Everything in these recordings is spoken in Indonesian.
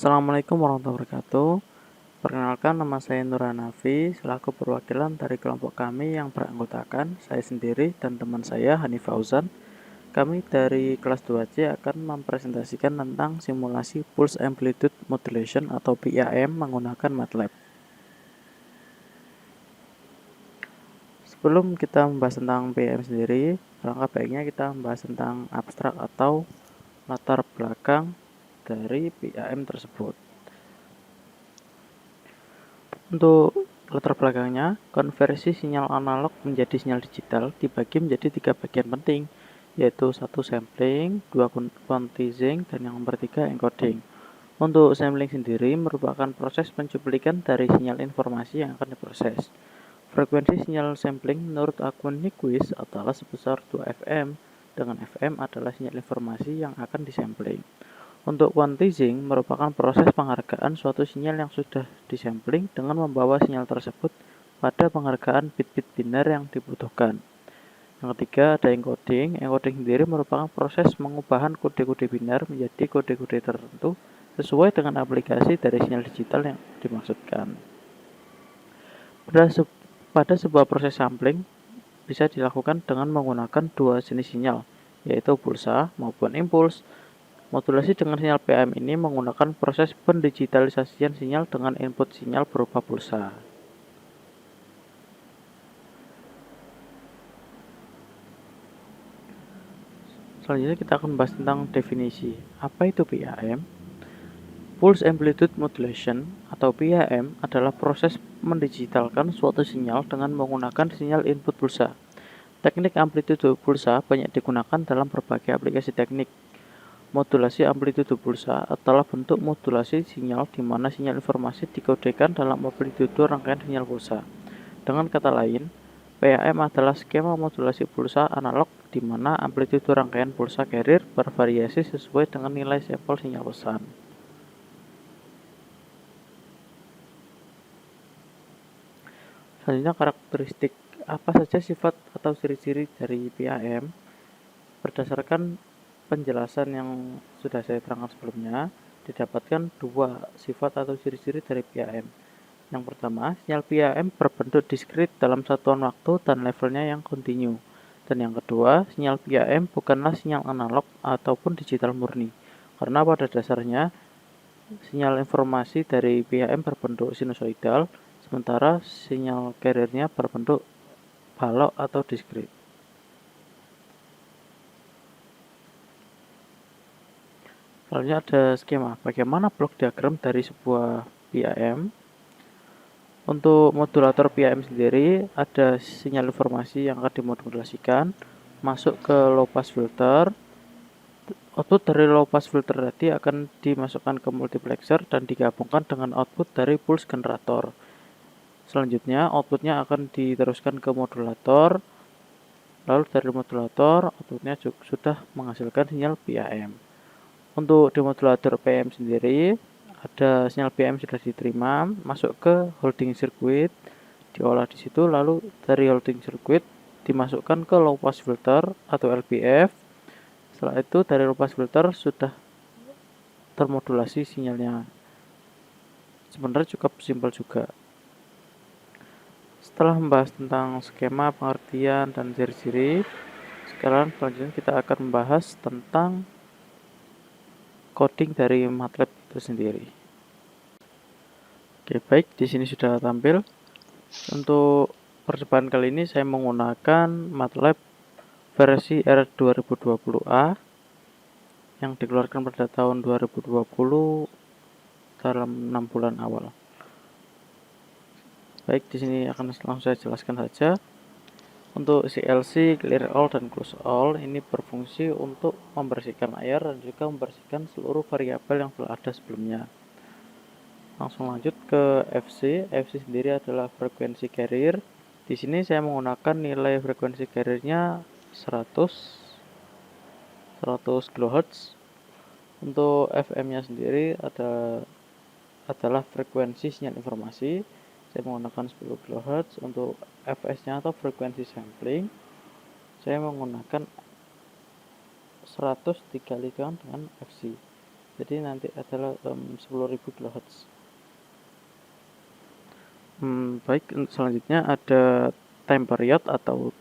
Assalamualaikum warahmatullahi wabarakatuh. Perkenalkan, nama saya Nur Hanafi, selaku perwakilan dari kelompok kami yang beranggotakan saya sendiri dan teman saya Hanif Fauzan. Kami dari kelas 2C akan mempresentasikan tentang simulasi Pulse Amplitude Modulation atau PAM menggunakan MATLAB. Sebelum kita membahas tentang PAM sendiri, alangkah baiknya kita membahas tentang abstrak atau latar belakang dari PAM tersebut. Untuk latar belakangnya, konversi sinyal analog menjadi sinyal digital dibagi menjadi 3 bagian penting, yaitu 1 sampling, 2 quantizing, dan yang nomor 3 encoding. Untuk sampling sendiri merupakan proses pencuplikan dari sinyal informasi yang akan diproses. Frekuensi sinyal sampling menurut akun Nyquist adalah sebesar 2 FM, dengan FM adalah sinyal informasi yang akan disampling. Untuk quantizing merupakan proses penghargaan suatu sinyal yang sudah disampling dengan membawa sinyal tersebut pada penghargaan bit-bit binar yang dibutuhkan. Yang ketiga ada encoding. Encoding sendiri merupakan proses pengubahan kode-kode binar menjadi kode-kode tertentu sesuai dengan aplikasi dari sinyal digital yang dimaksudkan. Pada sebuah proses sampling bisa dilakukan dengan menggunakan dua jenis sinyal, yaitu pulsa maupun impuls. Modulasi dengan sinyal PAM ini menggunakan proses pendigitalisasian sinyal dengan input sinyal berupa pulsa. Selanjutnya kita akan membahas tentang definisi. Apa itu PAM? Pulse Amplitude Modulation atau PAM adalah proses mendigitalkan suatu sinyal dengan menggunakan sinyal input pulsa. Teknik amplitude pulsa banyak digunakan dalam berbagai aplikasi teknik. Modulasi amplitude pulsa adalah bentuk modulasi sinyal di mana sinyal informasi dikodekan dalam amplitude rangkaian sinyal pulsa. Dengan kata lain, PAM adalah skema modulasi pulsa analog di mana amplitude rangkaian pulsa carrier bervariasi sesuai dengan nilai sampel sinyal pesan. Selanjutnya, karakteristik apa saja sifat atau ciri-ciri dari PAM? Berdasarkan penjelasan yang sudah saya terangkan sebelumnya, didapatkan dua sifat atau ciri-ciri dari PAM. Yang pertama, sinyal PAM berbentuk diskrit dalam satuan waktu dan levelnya yang kontinu. Dan yang kedua, sinyal PAM bukanlah sinyal analog ataupun digital murni, karena pada dasarnya sinyal informasi dari PAM berbentuk sinusoidal, sementara sinyal carriernya berbentuk balok atau diskrit. Selanjutnya ada skema bagaimana blok diagram dari sebuah PAM. Untuk modulator PAM sendiri ada sinyal informasi yang akan dimodulasikan masuk ke low pass filter. Output dari low pass filter tadi akan dimasukkan ke multiplexer dan digabungkan dengan output dari pulse generator. Selanjutnya outputnya akan diteruskan ke modulator. Lalu dari modulator outputnya juga sudah menghasilkan sinyal PAM. Untuk di modulator PAM sendiri, ada sinyal PAM sudah diterima, masuk ke holding circuit, diolah di situ, lalu dari holding circuit dimasukkan ke low pass filter atau LPF. Setelah itu dari low pass filter sudah termodulasi sinyalnya. Sebenarnya cukup simpel juga. Setelah membahas tentang skema, pengertian, dan ciri-ciri, sekarang selanjutnya kita akan membahas tentang coding dari MATLAB itu sendiri. Oke, baik, di sini sudah tampil. Untuk percobaan kali ini saya menggunakan MATLAB versi R2020A yang dikeluarkan pada tahun 2020 dalam 6 bulan awal. Baik, di sini akan langsung saya jelaskan saja. Untuk CLC, clear all dan close all ini berfungsi untuk membersihkan air dan juga membersihkan seluruh variabel yang telah ada sebelumnya. Langsung lanjut ke FC. FC sendiri adalah frekuensi carrier. Di sini saya menggunakan nilai frekuensi carriernya 100 kHz. Untuk FM-nya sendiri adalah frekuensi sinyal informasi. Saya menggunakan 10 kHz. Untuk FS-nya atau frekuensi sampling, saya menggunakan 100 dikalikan dengan FC. Jadi nanti adalah 10.000 kHz. Baik, selanjutnya ada time period atau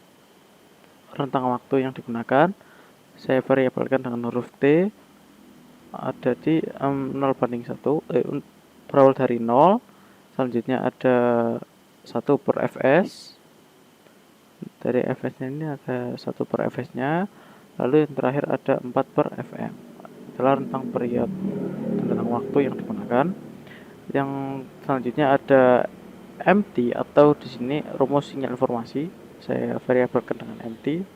rentang waktu yang digunakan. Saya variabelkan dengan huruf T, ada di 0:1, berawal dari 0. Selanjutnya ada 1 per fs. Dari fs-nya ini ada 1 per fs-nya. Lalu yang terakhir ada 4 per fm. Itulah rentang period dan rentang waktu yang digunakan. Yang selanjutnya ada empty atau di sini rumus sinyal informasi. Saya variabelkan dengan empty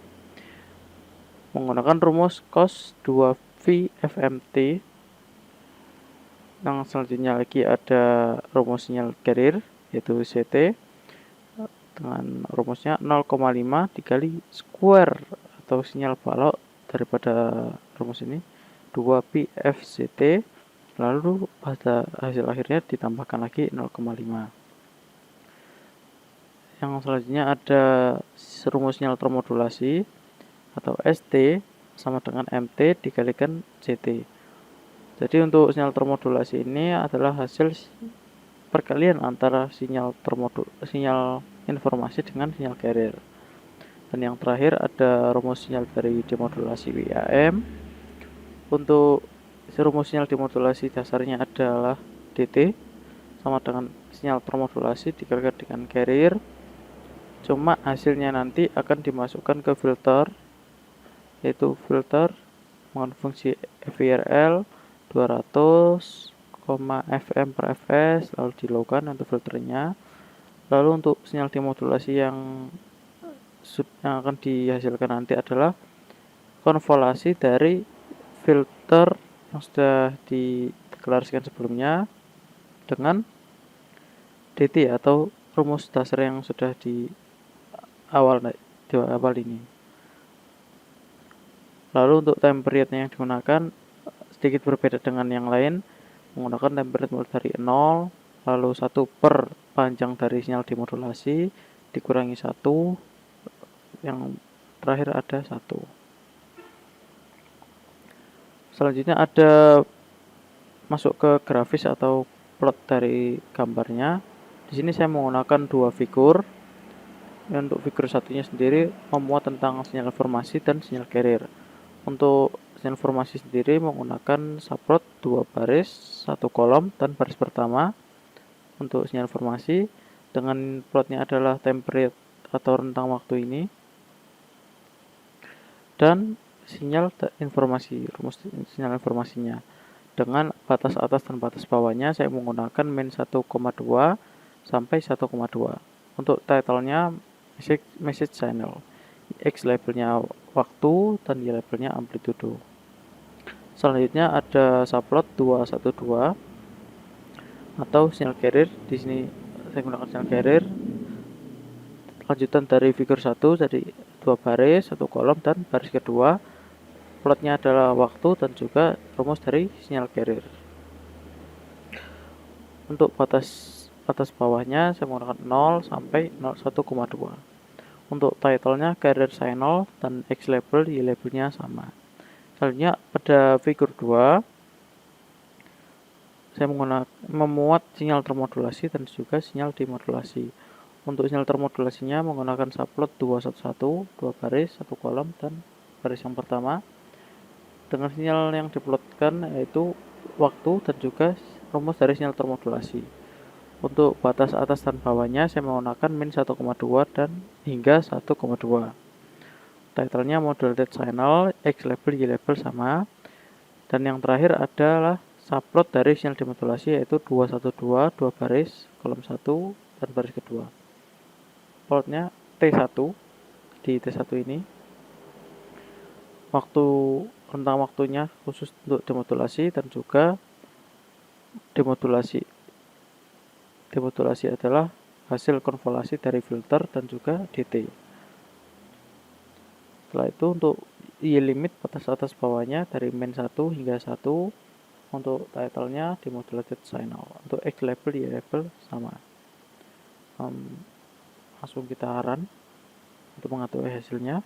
menggunakan rumus cos 2V FMT. Yang selanjutnya lagi ada rumus sinyal carrier yaitu CT dengan rumusnya 0,5 dikali square atau sinyal balok daripada rumus ini 2pi FCT, lalu pada hasil akhirnya ditambahkan lagi 0,5. Yang selanjutnya ada rumus sinyal termodulasi atau ST sama dengan MT dikalikan CT. Jadi untuk sinyal termodulasi ini adalah hasil perkalian antara sinyal informasi dengan sinyal carrier. Dan yang terakhir ada rumus sinyal dari demodulasi WIAM. Untuk rumus sinyal demodulasi dasarnya adalah DT sama dengan sinyal termodulasi dikalikan dengan carrier. Cuma hasilnya nanti akan dimasukkan ke filter, yaitu filter menggunakan fungsi FIRL 200, FM per fs, lalu di lowkan untuk filternya. Lalu untuk sinyal demodulasi yang akan dihasilkan nanti adalah konvolasi dari filter yang sudah dideklarasikan sebelumnya dengan DT atau rumus dasar yang sudah di awal ini. Lalu untuk time periodnya yang digunakan sedikit berbeda dengan yang lain, menggunakan time period mulai dari 0, lalu 1 per panjang dari sinyal demodulasi dikurangi 1, yang terakhir ada 1. Selanjutnya ada masuk ke grafis atau plot dari gambarnya. Di sini saya menggunakan 2 figur. Untuk figur satunya sendiri memuat tentang sinyal informasi dan sinyal carrier. Untuk sinyal informasi sendiri menggunakan subplot 2 baris, 1 kolom dan baris pertama. Untuk sinyal informasi dengan plotnya adalah time period atau rentang waktu ini, dan sinyal informasi, rumus sinyal informasinya dengan batas atas dan batas bawahnya saya menggunakan min 1,2 sampai 1,2. Untuk titlenya message channel, X labelnya waktu dan Y labelnya amplitude. Selanjutnya ada subplot 212 atau sinyal carrier. Di sini saya gunakan sinyal carrier lanjutan dari figur 1, jadi 2 baris, 1 kolom, dan baris kedua plotnya adalah waktu dan juga rumus dari sinyal carrier. Untuk batas bawahnya saya menggunakan 0 sampai 1,2. Untuk titlenya carrier signal dan X label, Y labelnya sama. Selanjutnya pada figur 2 saya memuat sinyal termodulasi dan juga sinyal demodulasi. Untuk sinyal termodulasinya menggunakan subplot 211, 2 baris, 1 kolom, dan baris yang pertama dengan sinyal yang diplotkan yaitu waktu dan juga rumus dari sinyal termodulasi. Untuk batas atas dan bawahnya saya menggunakan min 1,2 dan hingga 1,2. Titlenya modulated signal, X label, Y label sama. Dan yang terakhir adalah subplot dari sinyal demodulasi yaitu 212, 2 baris, kolom 1 dan baris kedua. Plotnya T1. Di T1 ini rentang waktunya khusus untuk demodulasi dan juga demodulasi adalah hasil konvolasi dari filter dan juga DT. Setelah itu untuk Y limit batas atas bawahnya dari min 1 hingga 1. Untuk titlenya demodulated signal. Untuk X label, Y label sama. Langsung kita run untuk mengetahui hasilnya.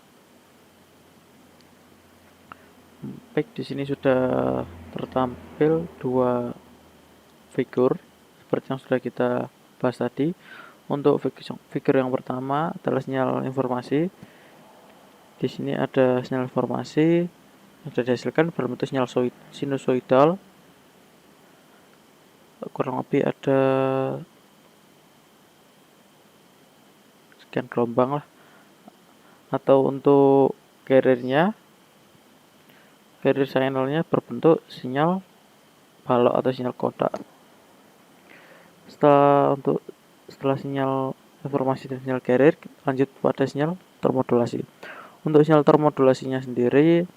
Baik, di sini sudah tertampil dua figur seperti yang sudah kita bahas tadi. Untuk figur yang pertama adalah sinyal informasi. Di sini ada sinyal informasi yang sudah dihasilkan berbentuk sinyal sinusoidal, kurang lebih ada sekian gelombang lah. Atau untuk carrier signalnya berbentuk sinyal balok atau sinyal kotak. Setelah sinyal informasi dan sinyal carrier, lanjut pada sinyal termodulasi. Untuk sinyal termodulasinya sendiri,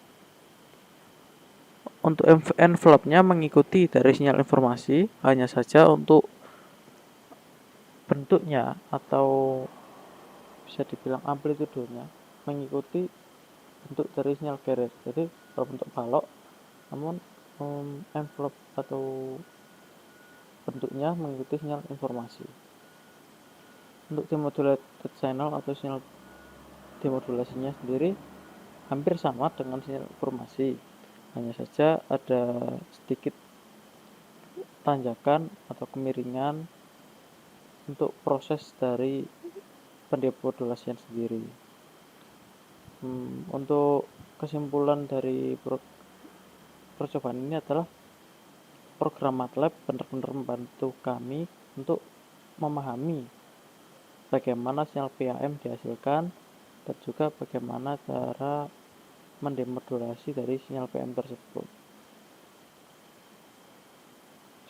untuk envelope-nya mengikuti dari sinyal informasi, hanya saja untuk bentuknya atau bisa dibilang amplitudenya mengikuti bentuk dari sinyal carrier. Jadi berbentuk balok, namun envelope atau bentuknya mengikuti sinyal informasi. Untuk demodulated signal atau sinyal demodulasinya sendiri hampir sama dengan sinyal informasi, hanya saja ada sedikit tanjakan atau kemiringan untuk proses dari pendemodulasian sendiri. Untuk kesimpulan dari percobaan ini adalah program MATLAB benar-benar membantu kami untuk memahami bagaimana sinyal PAM dihasilkan dan juga bagaimana cara mendemodulasi dari sinyal PM tersebut.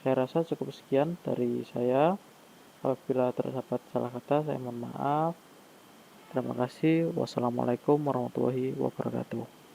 Saya rasa cukup sekian dari saya. Apabila terdapat salah kata, saya mohon maaf. Terima kasih. Wassalamualaikum warahmatullahi wabarakatuh.